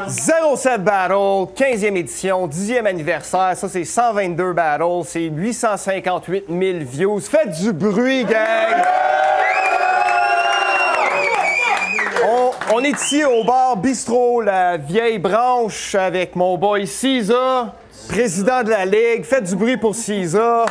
07 Battle, 15e édition, 10e anniversaire. Ça, c'est 122 battles. C'est 858 000 views. Faites du bruit, gang! On est ici au bar Bistrot, la vieille branche, avec mon boy Caesar, président de la Ligue. Faites du bruit pour Caesar.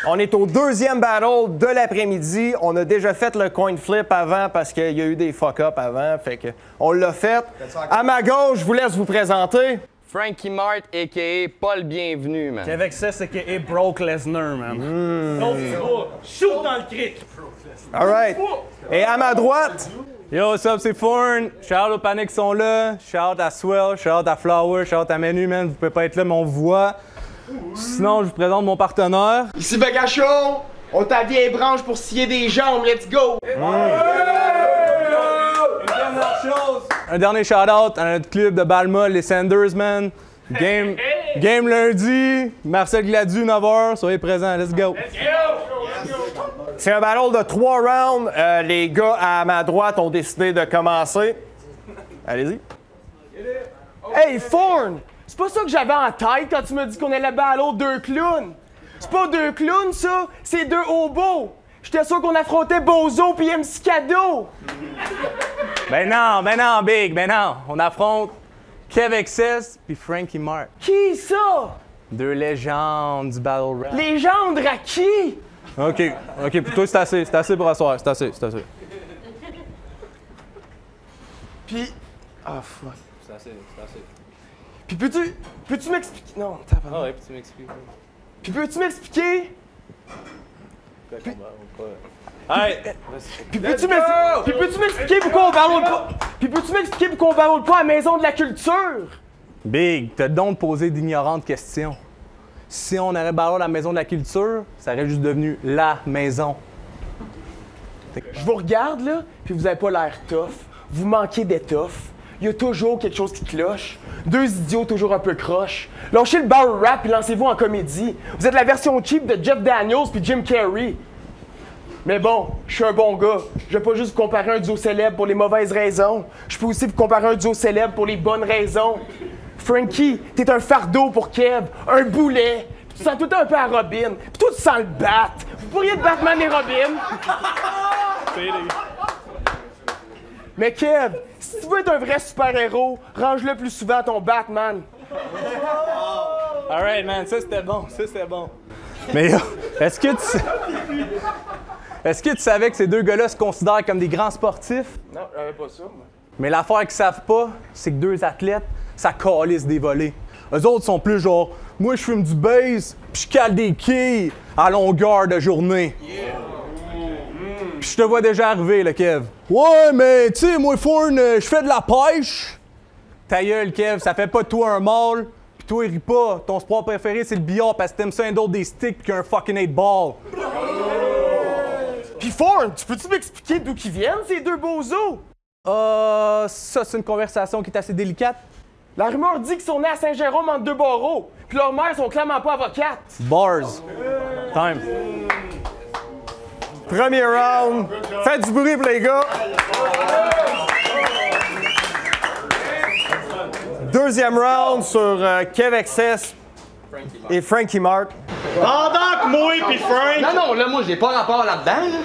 On est au deuxième battle de l'après-midi. On a déjà fait le coin flip avant parce qu'il y a eu des fuck-up avant. Fait que on l'a fait. À ma gauche, je vous laisse vous présenter. Frankie Mart, a.k.a. Paul Bienvenu, man. Avec ça, c'est a.k.a. Brock Lesnar, man. Shoot dans le cric! All right. Et à ma droite, Yo, what's up, c'est Fourn. Shout out aux Panics qui sont là. Shout out à Swell, shout out à Flower, shout out à Menu, man. Vous pouvez pas être là, mais on vous voit. Sinon, je vous présente mon partenaire. Ici Bagachon, on t'a vieille branche pour scier des jambes, let's go! Un dernier shout-out à notre club de Balma, les Sanders, man. Game lundi, Marcel Gladu, 9h, soyez présents, let's go! c'est un battle de 3 rounds. Les gars à ma droite ont décidé de commencer. Allez-y. Hey Fourn! C'est pas ça que j'avais en tête quand tu m'as dit qu'on allait battle deux clowns! C'est pas deux clowns ça, c'est deux hobos! J'étais sûr qu'on affrontait Bozo pis MC Cadeau! Ben non, Big, ben non. On affronte Kev Excess puis Frankie Mart. Qui ça? Deux légendes du battle rap. Légende à qui? OK, pour toi, c'est assez pour asseoir, c'est assez. Pis... Ah fuck. C'est assez. Pis peux-tu m'expliquer... Non, t'as pas... Ah ouais, puis tu m'expliques. Pis peux-tu m'expliquer... Puis peux-tu m'expliquer pourquoi on battle pas... Puis peux-tu m'expliquer pourquoi on battle pas à la Maison de la Culture? Big, t'as donc posé d'ignorantes questions. Si on aurait battu à la Maison de la Culture, ça aurait juste devenu la maison. Je vous regarde là, puis vous avez pas l'air tough. Vous manquez d'étoffe. Il y a toujours quelque chose qui cloche. Deux idiots toujours un peu croches. Lâchez le battle rap et lancez-vous en comédie. Vous êtes la version cheap de Jeff Daniels puis Jim Carrey. Mais bon, je suis un bon gars. Je vais pas juste vous comparer un duo célèbre pour les mauvaises raisons. Je peux aussi vous comparer un duo célèbre pour les bonnes raisons. Frankie, t'es un fardeau pour Kev, un boulet. Puis tu sens tout le temps un peu à Robin. Puis toi, tu sens le bat. Vous pourriez être Batman et Robin. Mais Kev, si tu veux être un vrai super-héros, range-le plus souvent à ton Batman. Alright, man, ça c'était bon. Mais est-ce que tu savais que ces deux gars-là se considèrent comme des grands sportifs? Non, j'avais pas ça, moi. Mais l'affaire qu'ils savent pas, c'est que deux athlètes, ça calisse des volets. Eux autres sont plus genre, moi je fume du base, puis je cale des quilles à longueur de journée. Puis je te vois déjà arriver, là, Kev. Ouais, mais tu sais, moi, Fourn, je fais de la pêche. Ta gueule, Kev, ça fait pas de toi un mâle. Puis toi, il rit pas. Ton sport préféré, c'est le billard parce que t'aimes ça un d'autre des sticks puis qu'un fucking 8-ball. Pis Fourn, tu peux-tu m'expliquer d'où qu'ils viennent, ces deux bozos? Ça, c'est une conversation qui est assez délicate. La rumeur dit qu'ils sont nés à Saint-Jérôme entre deux barreaux, puis leurs mères sont clairement pas avocates. Bars. Time. premier round. Faites du bruit pour les gars. Deuxième round sur Kev Excess et Frankie Mart. Pendant que moi pis Frank... Non, là, moi, j'ai pas rapport là-dedans, là.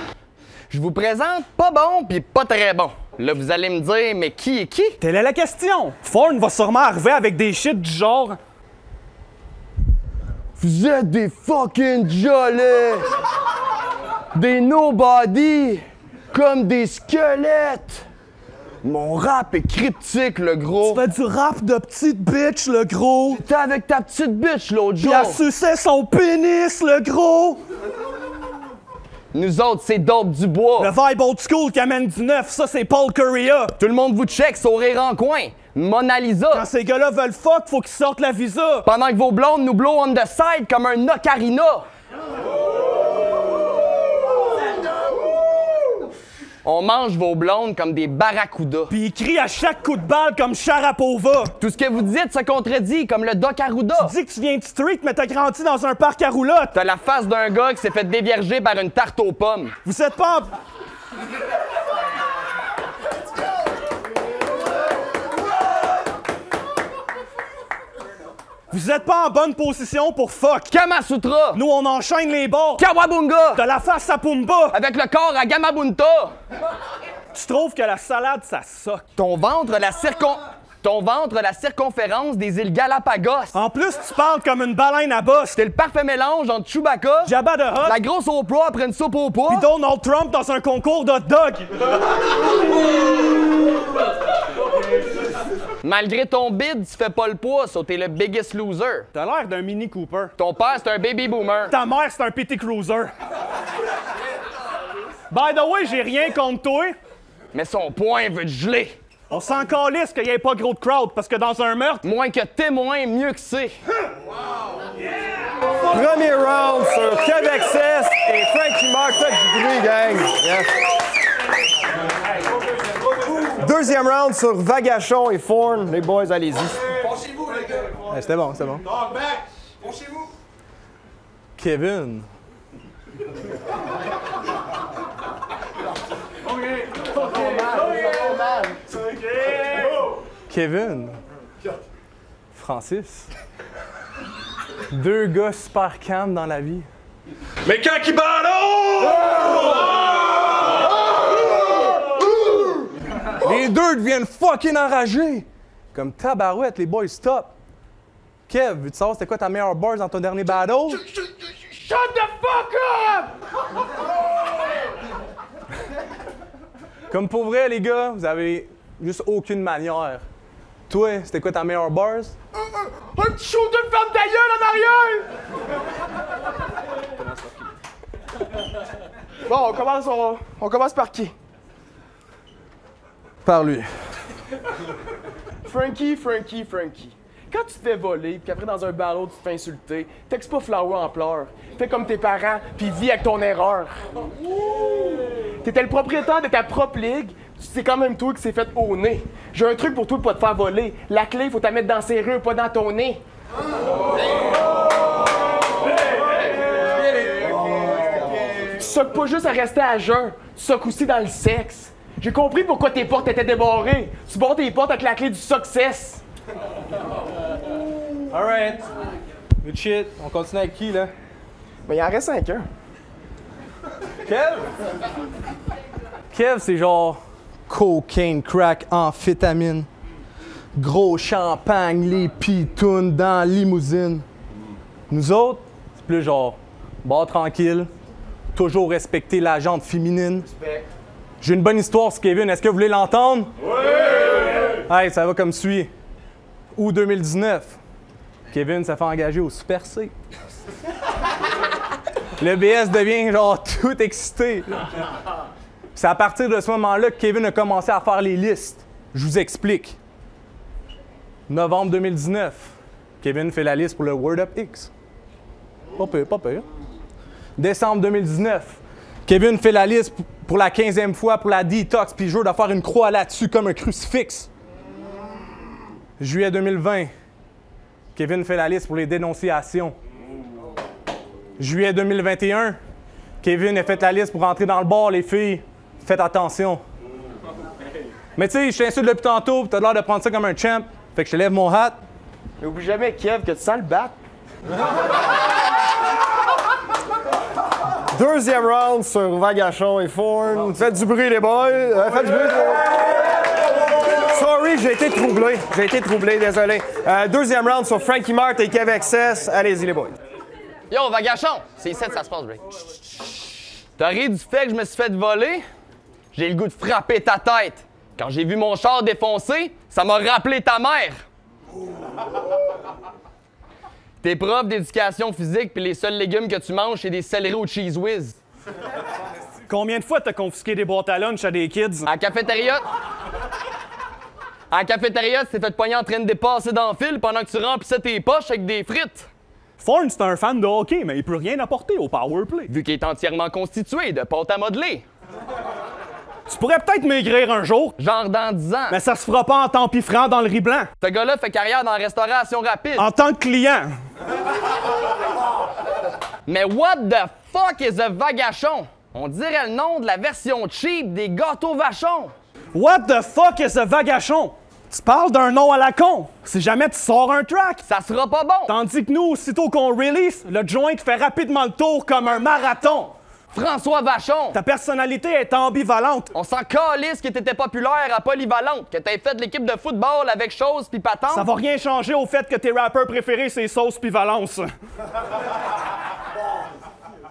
Je vous présente pas bon pis pas très bon. Là, vous allez me dire, mais qui est qui? Telle est la question. Fourn va sûrement arriver avec des shit du genre... Vous êtes des fucking jolets! Des nobody! Comme des squelettes! Mon rap est cryptique, le gros! Tu fais du rap de petite bitch, le gros! T'étais avec ta petite bitch l'autre Il jour! a sucé son pénis, le gros! Nous autres, c'est Dope du bois. Le vibe old school qui amène du neuf, ça c'est Paul Correa! Tout le monde vous check, sourire en coin. Mona Lisa. Quand ces gars-là veulent fuck, faut qu'ils sortent la visa! Pendant que vos blondes nous blow on the side comme un ocarina. On mange vos blondes comme des barracudas. Puis ils crient à chaque coup de balle comme Sharapova! Tout ce que vous dites se contredit, comme le Doc Arruda. Tu dis que tu viens de street, mais t'as grandi dans un parc à roulotte! T'as la face d'un gars qui s'est fait dévierger par une tarte aux pommes. Vous êtes pas... Vous êtes pas en bonne position pour fuck. Kamasutra! Nous, on enchaîne les bords. Kawabunga! T'as la face à Pumba. Avec le corps à Gamabunta! Tu trouves que la salade, ça soque. Ton ventre, la circonférence des îles Galapagos. En plus, tu parles comme une baleine à bosse. C'est le parfait mélange entre Chewbacca, Jabba the Hutt, la grosse Oprah après une soupe au pois. pis Donald Trump dans un concours de hot dog. Malgré ton bide, tu fais pas le poids, so t'es le biggest loser. T'as l'air d'un Mini Cooper. Ton père, c'est un baby boomer. Ta mère, c'est un petit cruiser. By the way, j'ai rien contre toi. Mais son poing veut te geler. On s'en calisse qu'il y ait pas gros de crowd, parce que dans un meurtre, Moins que témoin, mieux que c'est. Premier round sur Québec 6 et Frankie Mark. Faites du bruit, gang. Yes. Deuxième round sur Vagachon et Fourn. Les boys, allez-y. Penchez-vous, les gars. C'était bon, c'était bon. Dog back. Penchez-vous. Kevin. Kevin. Francis. Deux gars super calmes dans la vie. Mais quand il battle! Les deux deviennent fucking enragés. Comme tabarouette, les boys, stop. Kev, veux-tu savoir c'était quoi ta meilleure bars dans ton dernier battle? Shut the fuck up! Comme pour vrai, les gars, vous avez juste aucune manière. Toi, c'était quoi ta meilleure bars? Un petit shooter, ferme ta gueule en arrière! Bon, on commence par qui? Par lui. Frankie. Quand tu te fais voler, puis qu'après dans un barreau tu te fais insulter, texte pas Flower en pleurs. Fais comme tes parents, puis vis avec ton erreur. T'étais le propriétaire de ta propre ligue, c'est quand même toi qui s'est fait au nez. J'ai un truc pour toi pour pas te faire voler. La clé, faut la mettre dans la serrure, pas dans ton nez. Tu soques pas juste à rester à jeun, tu soques aussi dans le sexe. J'ai compris pourquoi tes portes étaient débarrées. Tu barres tes portes avec la clé du success. Alright. Good shit. On continue avec qui, là? Mais il en reste 5 heures. Kev, c'est genre cocaine, crack, amphétamine. Gros champagne, les pitounes dans la limousine. Nous autres, c'est plus genre bar tranquille, toujours respecter la jante féminine. J'ai une bonne histoire sur Kevin, est-ce que vous voulez l'entendre? Oui! Hey, ça va comme suit. Août 2019, Kevin s'est fait engager au Super C. Le BS devient genre tout excité. C'est à partir de ce moment-là que Kevin a commencé à faire les listes. Je vous explique. Novembre 2019, Kevin fait la liste pour le Word Up X. Pas pire, pas pire. Décembre 2019, Kevin fait la liste pour la 15e fois pour la Detox, puis jure de faire une croix là-dessus comme un crucifix. Juillet 2020, Kevin fait la liste pour les dénonciations. Juillet 2021, Kevin a fait la liste pour rentrer dans le bar, les filles. Faites attention. Mais tu sais, je t'insulte depuis tantôt, puis t'as l'air de prendre ça comme un champ. Fait que je te lève mon hat. Mais oublie jamais, Kev, que tu sens le battre. Deuxième round sur Vagachon et Fourn. Faites du bruit, les boys. Faites du bruit. Sorry, j'ai été troublé, désolé. Deuxième round sur Frankie Mart et Québec 16. Allez-y, les boys. Yo, Vagachon! C'est ici que ça se passe, Ray. T'as ri du fait que je me suis fait voler? J'ai le goût de frapper ta tête. Quand j'ai vu mon char défoncé, ça m'a rappelé ta mère. Tes profs d'éducation physique puis les seuls légumes que tu manges, c'est des céleris au Cheese Whiz. Combien de fois t'as confisqué des boîtes à lunch à des kids? À la cafétéria... À la cafétéria, tu t'es fait poigner en train de dépasser dans le fil pendant que tu remplissais tes poches avec des frites. Fourn, c'est un fan de hockey, mais il peut rien apporter au powerplay. Vu qu'il est entièrement constitué de pâte à modeler. Tu pourrais peut-être maigrir un jour, Genre dans 10 ans. mais ça se fera pas en t'empiffrant dans le riz blanc. Ce gars-là fait carrière dans la restauration rapide. En tant que client. Mais what the fuck is a Vagachon? On dirait le nom de la version cheap des gâteaux vachons. What the fuck is a Vagachon? Tu parles d'un nom à la con. Si jamais tu sors un track. Ça sera pas bon. Tandis que nous, aussitôt qu'on release, le joint fait rapidement le tour comme un marathon. François Vachon, Ta personnalité est ambivalente. on s'en calisse que t'étais populaire à Polyvalente, que t'aies fait l'équipe de football avec Chose pis Patente. Ça va rien changer au fait que tes rappeurs préférés, c'est Sauce pis Valence.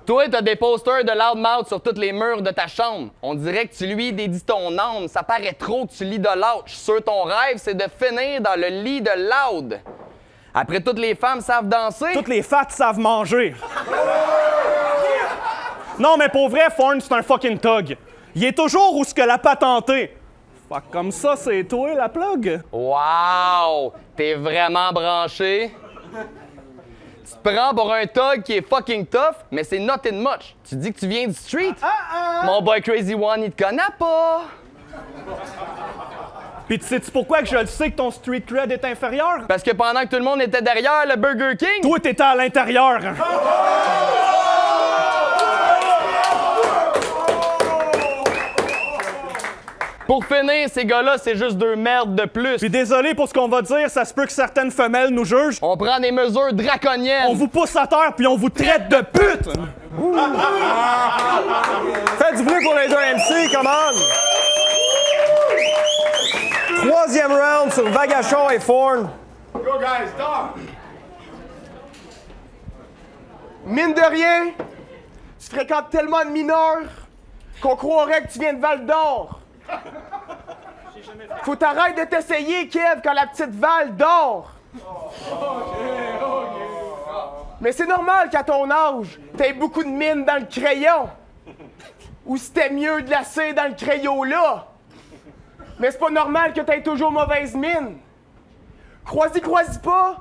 Toi, t'as des posters de Loudmouth sur tous les murs de ta chambre. On dirait que tu lui dédies ton âme. Ça paraît trop que tu l'idolâtres. Je suis sûr ton rêve, c'est de finir dans le lit de Loud. Après, toutes les femmes savent danser. Toutes les fats savent manger. Non, mais pour vrai, Forn, c'est un fucking thug. Il est toujours où ce que l'a patenté. Fait que comme ça, c'est toi, la plug. Wow! T'es vraiment branché. Tu te prends pour un thug qui est fucking tough, mais c'est nothing much. Tu dis que tu viens du street. Mon boy Crazy One, il te connaît pas. Pis tu sais-tu pourquoi que je le sais que ton street cred est inférieur? Parce que pendant que tout le monde était derrière le Burger King, Toi, t'étais à l'intérieur. pour finir, ces gars-là, c'est juste deux merdes de plus. Puis désolé pour ce qu'on va dire, ça se peut que certaines femelles nous jugent. On prend des mesures draconiennes. On vous pousse à terre puis on vous traite de pute! Faites du bruit pour les deux MC, come on! Troisième round sur Vagachon et Forn. Go, guys, stop! Mine de rien, tu fréquentes tellement de mineurs qu'on croirait que tu viens de Val d'Or. Faut t'arrêter de t'essayer, Kev, quand la petite Val dort. Mais c'est normal qu'à ton âge, t'aies beaucoup de mine dans le crayon. Ou c'était mieux de lasser dans le crayon là. Mais c'est pas normal que t'aies toujours mauvaise mine. Crois-y pas.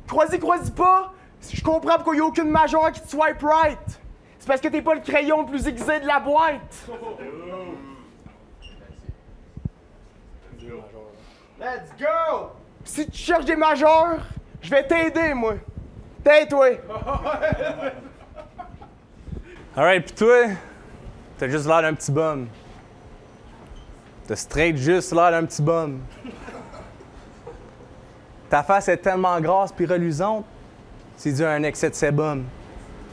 Crois-y pas. Je comprends pourquoi il n'y a aucune majeure qui te swipe right. C'est parce que t'es pas le crayon le plus aiguisé de la boîte. Let's go! Si tu cherches des majeurs, je vais t'aider, moi. T'aide-toi. Alright, pis toi, t'as juste l'air d'un petit bum. T'as straight juste l'air d'un petit bum. Ta face est tellement grasse pis reluisante, c'est dû à un excès de sébum.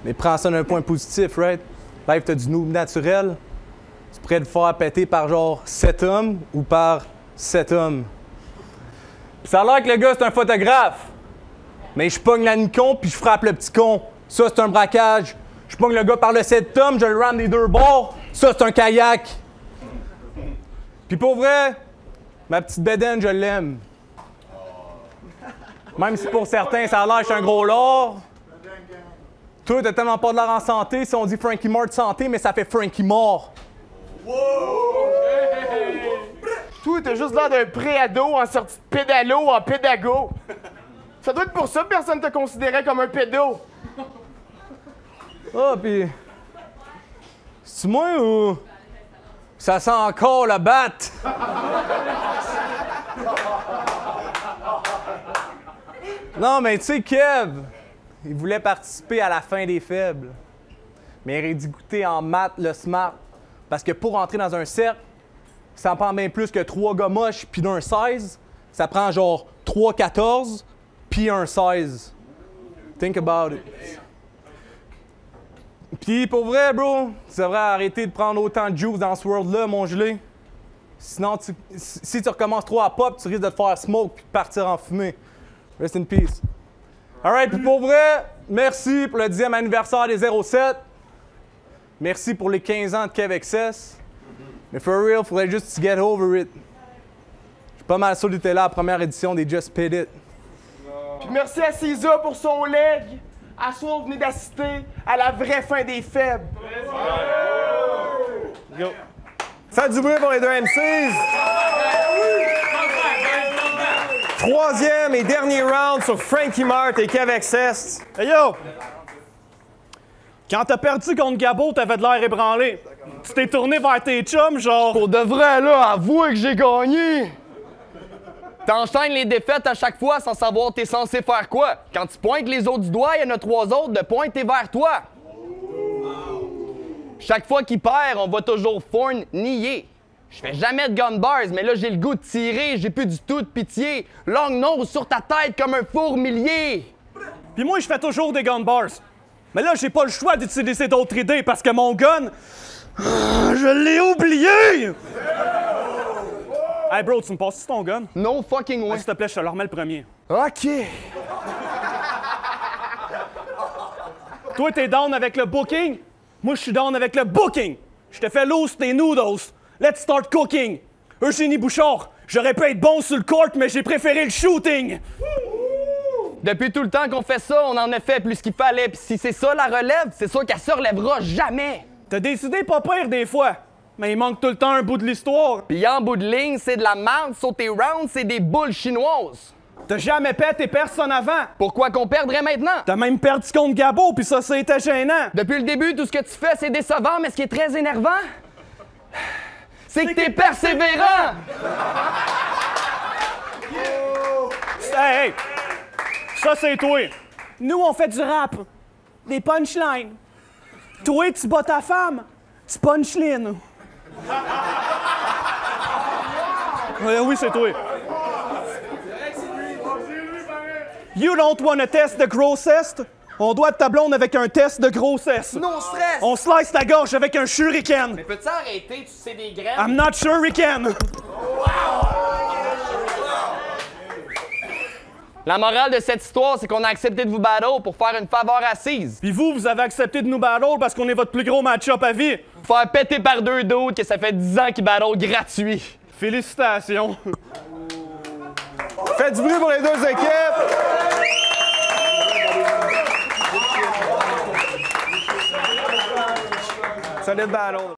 Mais prends ça d'un point positif, right? Live, t'as du noob naturel. Tu pourrais te faire péter par genre 7 hommes ou par 7 hommes. Pis ça a l'air que le gars, c'est un photographe. Mais je pogne la Nikon puis je frappe le petit con. Ça, c'est un braquage. Je pogne le gars par le 7 tomes, je le rame des deux bords. Ça, c'est un kayak. Puis pour vrai, ma petite bédaine, je l'aime. Même si pour certains, ça a l'air que je suis un gros lord. Toi, t'as tellement pas de l'air en santé. Si on dit Frankie Mort de santé, mais ça fait Frankie mort. Toi, t'as juste l'air d'un pré-ado en sortie de pédalo en pédago. Ça doit être pour ça que personne te considérait comme un pédo. Ah, pis. C'est moi ou. Ça sent encore la batte? Non, mais tu sais, Kev, il voulait participer à la fin des faibles. Mais il aurait dû goûter en maths le smart. Parce que pour entrer dans un cercle, ça en prend bien plus que 3 gars moches puis d'un 16. Ça prend genre 3 14 puis un 16. Think about it. Puis pour vrai, bro, tu devrais arrêter de prendre autant de juice dans ce world-là, mon gelé. Sinon, si tu recommences trop à pop, tu risques de te faire smoke puis de partir en fumée. Rest in peace. Alright, puis pour vrai, merci pour le 10e anniversaire des 07. Merci pour les 15 ans de Kev Excess. Mais for real, faudrait juste get over it. Je suis pas mal sûr que t'étais là à la première édition des Just Spit It. Puis merci à Cisa pour son leg. À soir, vous venez d'assister à la vraie fin des faibles. Faites du bruit pour les deux MCs. Troisième et dernier round sur Frankie Mart et Kev Excess. Hey yo! Quand t'as perdu contre Gabo, t'avais de l'air ébranlé. Tu t'es tourné vers tes chums, genre. Pour de vrai, là, avouez que j'ai gagné! T'enchaînes les défaites à chaque fois sans savoir t'es censé faire quoi. Quand tu pointes les autres du doigt, il y en a 3 autres de pointer vers toi. Chaque fois qu'il perd, on va toujours Forn nier. Je fais jamais de gun bars, mais là, j'ai le goût de tirer, j'ai plus du tout de pitié. Long nose sur ta tête comme un fourmilier. Puis moi, je fais toujours des gun bars. Mais là, j'ai pas le choix d'utiliser d'autres idées parce que mon gun... je l'ai oublié! Hey bro, tu me passes ton gun? No fucking way. S'il te plaît, je te le remets le premier. OK. Toi, t'es down avec le booking? Moi, je suis down avec le booking. Je te fais loose tes noodles. Let's start cooking. Eugénie Bouchard, j'aurais pu être bon sur le court, mais j'ai préféré le shooting. Depuis tout le temps qu'on fait ça, on en a fait plus qu'il fallait. Puis si c'est ça la relève, c'est sûr qu'elle se relèvera jamais. T'as des idées pas pires des fois, mais il manque tout le temps un bout de l'histoire. Puis en bout de ligne, c'est de la merde. Sur tes rounds, c'est des boules chinoises. T'as jamais pété personne avant. Pourquoi qu'on perdrait maintenant? T'as même perdu contre Gabo, puis ça, c'était gênant. Depuis le début, tout ce que tu fais, c'est décevant, mais ce qui est très énervant, c'est que t'es persévérant! Hey, hey! Ça, c'est toi. Nous, on fait du rap. Des punchlines. Toi, tu bats ta femme. Tu punchlines. Oui, c'est toi. You don't wanna test the grossest? On doit ta blonde avec un test de grossesse. Non stress! On slice ta gorge avec un shuriken. Mais peux-tu arrêter? Tu sais des graines? I'm not shuriken. La morale de cette histoire, c'est qu'on a accepté de vous battle pour faire une faveur assise. Puis vous avez accepté de nous battle parce qu'on est votre plus gros match-up à vie. Faire péter par deux d'autres que ça fait 10 ans qu'ils battle gratuit. Félicitations. Faites du bruit pour les deux équipes. Solid battle.